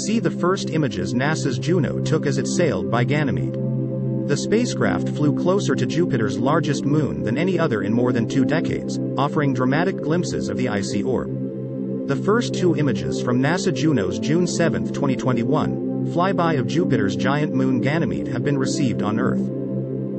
See the first images NASA's Juno took as it sailed by Ganymede. The spacecraft flew closer to Jupiter's largest moon than any other in more than 2 decades, offering dramatic glimpses of the icy orb. The first 2 images from NASA Juno's June 7, 2021, flyby of Jupiter's giant moon Ganymede have been received on Earth.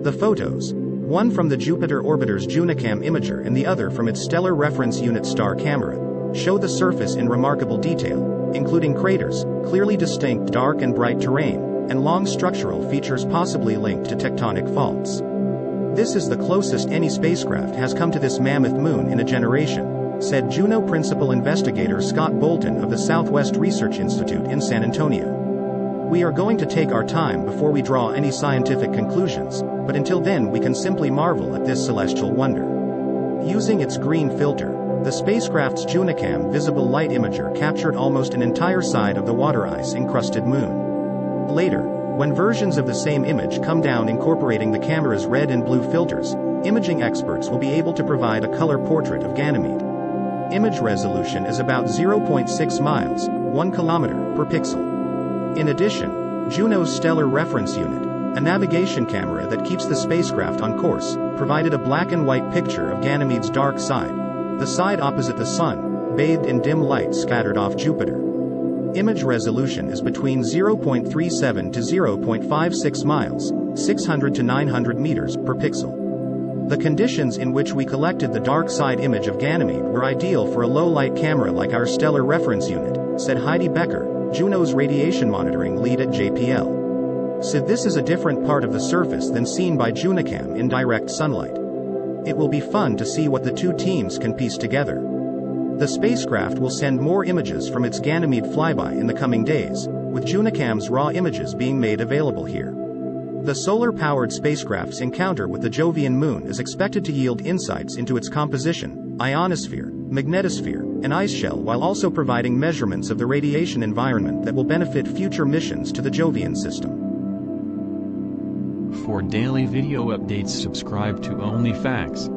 The photos, one from the Jupiter orbiter's JUNOCam imager and the other from its Stellar Reference Unit star camera, show the surface in remarkable detail, including craters, clearly distinct dark and bright terrain, and long structural features possibly linked to tectonic faults. This is the closest any spacecraft has come to this mammoth moon in a generation, said Juno principal investigator Scott Bolton of the Southwest Research Institute in San Antonio. We are going to take our time before we draw any scientific conclusions, but until then we can simply marvel at this celestial wonder. Using its green filter, the spacecraft's JUNOCam visible light imager captured almost an entire side of the water ice-encrusted moon. Later, when versions of the same image come down incorporating the camera's red and blue filters, imaging experts will be able to provide a color portrait of Ganymede. Image resolution is about 0.6 miles, 1 kilometer, per pixel. In addition, Juno's Stellar Reference Unit, a navigation camera that keeps the spacecraft on course, provided a black and white picture of Ganymede's dark side, the side opposite the Sun, bathed in dim light scattered off Jupiter. Image resolution is between 0.37 to 0.56 miles, 600 to 900 meters, per pixel. The conditions in which we collected the dark side image of Ganymede were ideal for a low-light camera like our Stellar Reference Unit, said Heidi Becker, Juno's radiation monitoring lead at JPL. So this is a different part of the surface than seen by JUNOCam in direct sunlight. It will be fun to see what the 2 teams can piece together. The spacecraft will send more images from its Ganymede flyby in the coming days, with JUNOCam's raw images being made available here. The solar-powered spacecraft's encounter with the Jovian moon is expected to yield insights into its composition, ionosphere, magnetosphere, and ice shell, while also providing measurements of the radiation environment that will benefit future missions to the Jovian system. For daily video updates, subscribe to Only Facts.